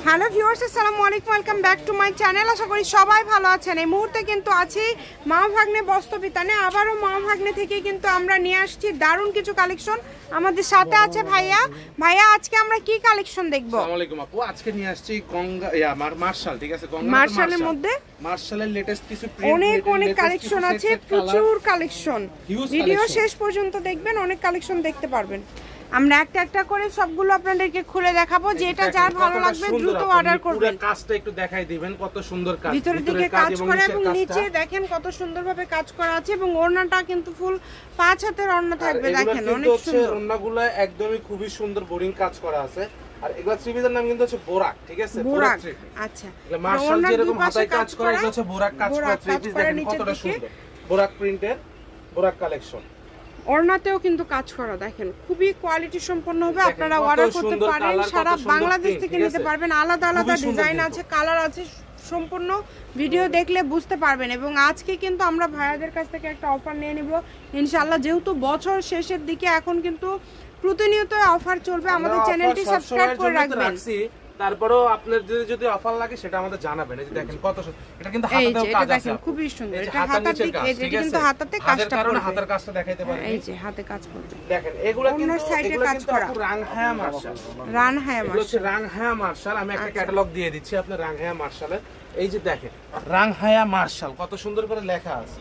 Hello viewers, আসসালামু আলাইকুম, welcome back to my channel. আশা করি সবাই ভালো আছেন। এই মুহূর্তে কিন্তু আছি মা ভাগ্নে বস্ত্রবিতানে। আবারও মা ভাগ্নে থেকে কিন্তু আমরা নিয়ে আসছি দারুণ কিছু কালেকশন। আমাদের সাথে আছে ভাইয়া। ভাইয়া, আজকে আমরা কি কালেকশন দেখবো? আসসালামু আলাইকুম আপু, আজকে নিয়ে আসছি গঙ্গা মার্শাল, ঠিক আছে? গঙ্গা মার্শালের মধ্যে মার্শালের লেটেস্ট কিছু প্রিন্ট, অনেক কালেকশন আছে, প্রচুর কালেকশন। ভিডিও শেষ পর্যন্ত দেখবেন, অনেক কালেকশন দেখতে পারবেন। আমরা একটা একটা করে সবগুলো আপনাদেরকে খুলে দেখাবো, যেটা যার ভালো লাগবে দ্রুত অর্ডার করবেন। পুরো কাজটা একটু দেখাই দিবেন, কত সুন্দর কাজ, ভিতরের দিকে কাজ করা এবং নিচে দেখেন কত সুন্দরভাবে কাজ করা আছে। এবং ওড়নাটা কিন্তু ফুল 5 হাতের ওড়না থাকবে, দেখেন অনেক সুন্দর। ওড়নাগুলো একদমই খুবই সুন্দর বোরিং কাজ করা আছে। আর এগুলা থ্রিপিসের নাম কিন্তু হচ্ছে বোরাক, ঠিক আছে? বোরাক, আচ্ছা। মার্শাল যেরকম হাতায় কাজ করে, এগুলো হচ্ছে বোরাক কাজ করা থ্রিপিস। দেখেন কতটা সুন্দর বোরাক প্রিন্টের বোরাক কালেকশন। ওড়নাতেও কিন্তু কাজ করা, দেখেন খুবই কোয়ালিটি সম্পন্ন হবে। আপনারা অর্ডার করতে পারেন, সারা বাংলাদেশ থেকে নিতে পারবেন। আলাদা আলাদা ডিজাইন আছে, কালার আছে, সম্পূর্ণ ভিডিও দেখলে বুঝতে পারবেন। এবং আজকে কিন্তু আমরা ভাইয়াদের কাছ থেকে একটা অফার নিয়ে নিব ইনশাআল্লাহ। যেহেতু বছর শেষের দিকে, এখন কিন্তু প্রতিনিয়ত অফার চলবে। আমাদের চ্যানেলটি সাবস্ক্রাইব করে রাখবেন। তারপরেও আপনার যদি অফার লাগে সেটা আমাদের জানাবেন। এই যে দেখেন কত সুন্দর, এটা কিন্তু হাতাতেও কাজ আছে, খুবই সুন্দর। এটা হাতাতে কিন্তু হাতাতে কাজটা কারণ হাতের কাজটা দেখাইতে পারেন। এই যে হাতে কাজ করতে দেখেন, এগুলো কিন্তু সাইডে কাজ করা রাংহায়া মার্শাল। রাংহায়া মার্শাল আমি একটা ক্যাটালগ দিয়ে দিচ্ছি আপনার রাংহায়া মার্শালের। এই যে দেখেন রাংহায়া মার্শাল, কত সুন্দর করে লেখা আছে,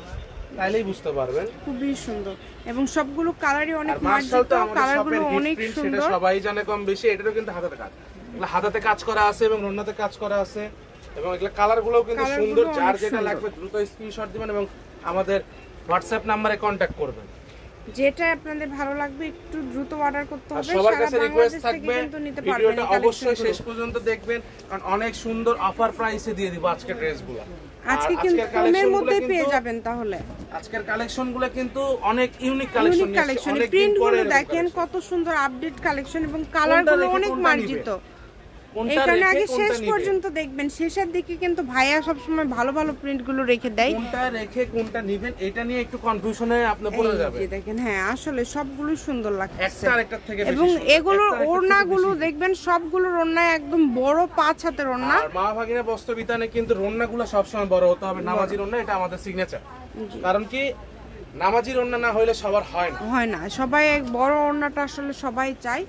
তাইলেই বুঝতে পারবেন। খুবই সুন্দর এবং সবগুলো কালারই অনেক মার্জিত, কালারগুলো অনেক সুন্দর, সেটা সবাই জানে কম বেশি। এটারও কিন্তু হাতের কাজ, এগুলো হাতাতে কাজ করা আছে এবং ওড়নাতে কাজ করা আছে। এবং এগুলো কালারগুলোও কিন্তু সুন্দর। যার যেটা লাগবে দ্রুত স্ক্রিনশট দিবেন এবং আমাদের হোয়াটসঅ্যাপ নম্বরে কন্টাক্ট করবেন। যেটা আপনাদের ভালো লাগবে একটু দ্রুত অর্ডার করতে হবে। সবার কাছে রিকোয়েস্ট থাকবে, ভিডিওটা অবশ্যই শেষ পর্যন্ত দেখবেন, কারণ অনেক সুন্দর অফার প্রাইসে দিয়ে দিব আজকে ড্রেসগুলো। আজকে কিন্তু কমের মধ্যে পেয়ে যাবেন। তাহলে আজকের কালেকশনগুলো কিন্তু অনেক ইউনিক কালেকশন, প্রিন্টগুলো দেখেন কত সুন্দর, আপডেট কালেকশন এবং কালারগুলো অনেক মার্জিত। এখানে আগে শেষ পর্যন্ত দেখবেন, শেষের দিকে কিন্তু ভাইয়া সবসময় ভালো ভালো প্রিন্টগুলো রেখে দেয়। কোনটা রেখে কোনটা নেবেন এটা নিয়ে একটু কনফিউশনে আপনি পড়ে যাবেন। এই দেখেন, হ্যাঁ আসলে সবগুলো সুন্দর লাগছে, একটা আরেকটা থেকে বেশি। এবং এগুলোর ওড়নাগুলো দেখবেন, সবগুলোর ওড়না একদম বড় 5 হাতের ওড়না। আর মা ভাগিনা বস্ত্রবিতানে কিন্তু ওড়নাগুলো সবসময় বড় হতে হবে। নামাজির ওড়না এটা আমাদের সিগনেচার। কারণ কি, নামাজির ওড়না না হইলে সবার হয় না। সবাই এক বড় ওড়নাটা আসলে সবাই চায়।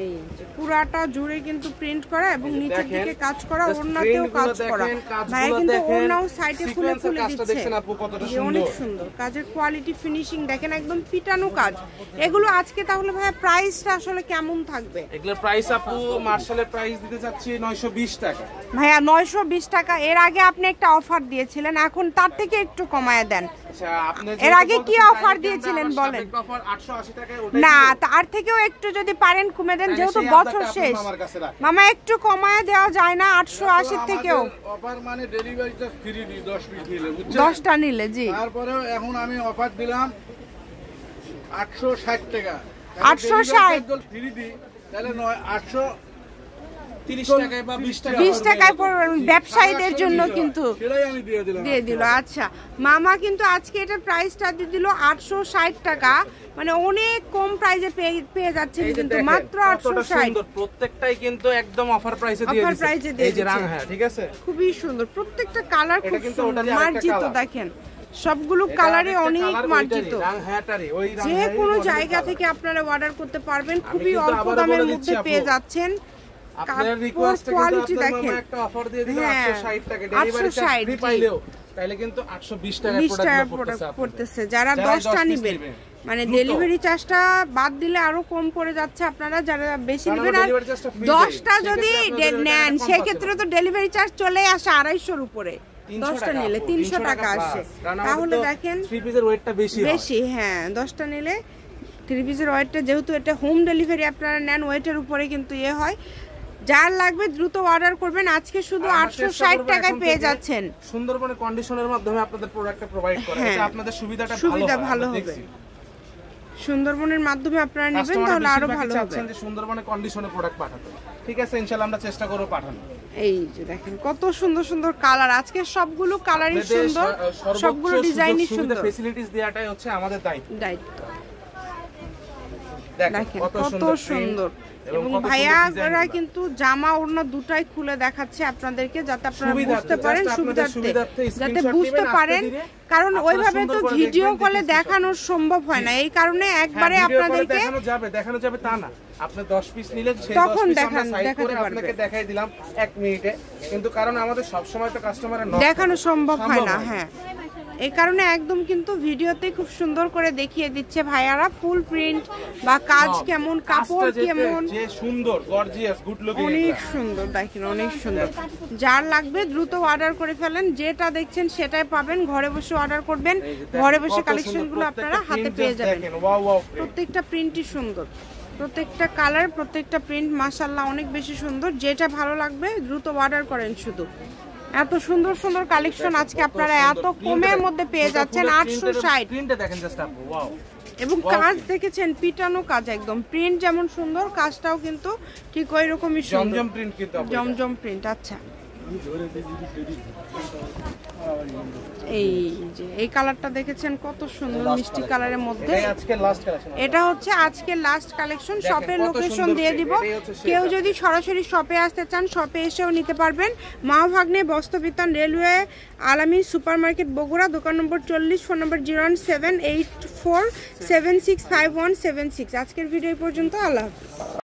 এই যে পুরাটা জুড়ে কিন্তু প্রিন্ট করা এবং নিচের দিকে কাজ করা, ওড়নাতেও কাজ করা। ভাই কিন্তু ওড়নাও সাইডে খুলে দিচ্ছে, অনেক সুন্দর কাজের কোয়ালিটি, ফিনিশিং দেখেন, একদম পিটানো কাজ। এগুলো আজকে তাহলে ভাই প্রাইসটা আসলে কেমন থাকবে? এগুলোর প্রাইস আপু মার্শালের প্রাইস দিতে যাচ্ছি 920 টাকা। ভাইয়া 920 টাকা। এর আগে আপনি একটা অফার দিয়েছিলেন, এখন তার থেকে একটু কমায় দেন। এর আগে কি অফার দিয়েছিলেন বলেন? অফার 880 টাকায়। না, তার থেকেও একটু যদি পারেন কমে দেন, যেহেতু বছর শেষ। মামা একটু কমায় দেওয়া যায় না? 880 থেকেও অফার মানে ডেলিভারিটা ফ্রি দি 10 পিস নিলে, বুঝছেন? 10টা নিলে, জি। তারপরেও এখন আমি অফার দিলাম 860 টাকা। 860 ফ্রি দি, তাহলে 830 টাকায় বা 20 টাকায় পড়বে ব্যবসায়ীদের জন্য, কিন্তু সেটাই আমি দিয়ে দিল। আচ্ছা, মামা কিন্তু আজকে এটা প্রাইসটা দিয়ে দিল 860 টাকা, মানে অনেক কম প্রাইসে পেয়ে যাচ্ছে কিন্তু, মাত্র 860। প্রত্যেকটাই কিন্তু একদম অফার প্রাইসে দিয়ে দিয়েছে। এই যে রাংহায়া, ঠিক আছে? খুবই সুন্দর, প্রত্যেকটা কালার খুব সুন্দর, মার্জিত দেখেন, সবগুলো কালারে অনেক মার্জিত। যে কোনো জায়গা থেকে আপনারা অর্ডার করতে পারবেন, খুবই অল্প দামের মধ্যে পেয়ে যাচ্ছেন। আপনাদের রিকোয়েস্টে কিন্তু আপনাদের একটা অফার দিয়ে দিলাম 860 টাকা, ডেলিভারি চার্জ ফ্রি পাইলেও তাহলে কিন্তু 820 টাকা প্রোডাক্ট পড়তেছে। যারা 10টা নেবেন, মানে ডেলিভারি চার্জটা বাদ দিলে আরো কম পড়ে যাচ্ছে। আপনারা যারা বেশি নেবেন, আর 10টা যদি নেন সেই ক্ষেত্রে তো ডেলিভারি চার্জ চলে আসে 250 এর উপরে। 10টা নিলে 300 টাকা আসে। তাহলে দেখেন 3 পিসের ওয়েটটা বেশি। হ্যাঁ, 10টা নিলে 3 পিসের ওয়েটটা, যেহেতু এটা হোম ডেলিভারি আপনারা নেন, ওয়েটের উপরে কিন্তু হয়। যার লাগবে দ্রুত অর্ডার করবেন। আজকে শুধু 860 টাকায় পেয়ে যাচ্ছেন। সুন্দরবনের কন্ডিশনের মাধ্যমে আপনাদের প্রোডাক্টটা প্রোভাইড করে, এটা আপনাদের সুবিধা ভালো হবে। সুন্দরবনের মাধ্যমে আপনারা নেবেন, তাহলে আরো ভালো হবে। সুন্দরবনের কন্ডিশনে প্রোডাক্ট পাঠাতে, ঠিক আছে? ইনশাআল্লাহ আমরা চেষ্টা করব পাঠানো। এই যে দেখেন কত সুন্দর সুন্দর কালার, আজকে সবগুলো কালারই সুন্দর, সবগুলো ডিজাইনই সুন্দর। ফ্যাসিলিটিস দেওয়াটাই হচ্ছে আমাদের দায়িত্ব। দেখেন কত সুন্দর। এবং ভাইয়ারা কিন্তু জামা ওড়না দুটাই খুলে দেখাচ্ছে আপনাদেরকে, যাতে আপনারা বুঝতে পারেন সুবিধার্থে, যাতে বুঝতে পারেন, কারণ ওইভাবে তো ভিডিও কলে দেখানো সম্ভব হয় না, এই কারণে একবারে আপনাদেরকে দেখানো যাবে তা না। আপনি 10 পিস নিলেন, সেই 10 পিস আমরা সাইজ করে আপনাকে দেখাই দিলাম 1 মিনিটে, কিন্তু কারণ আমাদের সব সময় তো কাস্টমারের দেখানো সম্ভব হয় না। হ্যাঁ, এই কারণে একদম কিন্তু ভিডিওতে খুব সুন্দর করে দেখিয়ে দিচ্ছে ভাইয়ারা ফুল প্রিন্ট বা কাজ কেমন, কাপড় কেমন, যে সুন্দর গর্জিয়াস গুড লুকিং, অনেক সুন্দর। দেখেন অনেক সুন্দর। যার লাগবে দ্রুত অর্ডার করে ফেলেন, যেটা দেখছেন সেটাই পাবেন। ঘরে বসে অর্ডার করবেন, ঘরে বসে কালেকশনগুলো আপনারা হাতে পেয়ে যাবেন। প্রত্যেকটা প্রিন্টই সুন্দর, প্রত্যেকটা কালার, প্রত্যেকটা প্রিন্ট মাশাআল্লাহ অনেক বেশি সুন্দর। যেটা ভালো লাগবে দ্রুত অর্ডার করেন। শুধু এত সুন্দর সুন্দর কালেকশন আজকে আপনারা এত কমের মধ্যে পেয়ে যাচ্ছেন 860। প্রিন্টটা দেখেন জাস্ট আপু, ওয়াও। এবং কাজ দেখেছেন পিটানো কাজ, একদম প্রিন্ট যেমন সুন্দর কাজটাও কিন্তু ঠিক ওই রকমই সুন্দর। জমজম প্রিন্ট কিন্তু আপু, জমজম প্রিন্ট। আচ্ছা, এই যে এই কালারটা দেখেছেন কত সুন্দর মিষ্টি কালারের মধ্যে। এটা হচ্ছে আজকের লাস্ট কালেকশন। শপের লোকেশন দিয়ে দিব, কেউ যদি সরাসরি শপে আসতে চান শপে এসেও নিতে পারবেন। মা ভাগ্নে বস্ত্রবিতান, রেলওয়ে, আলামিন সুপারমার্কেট, বগুড়া, দোকান নম্বর 40, ফোন নম্বর 01784765176। আজকের ভিডিও পর্যন্ত, আল্লাহ হাফেজ।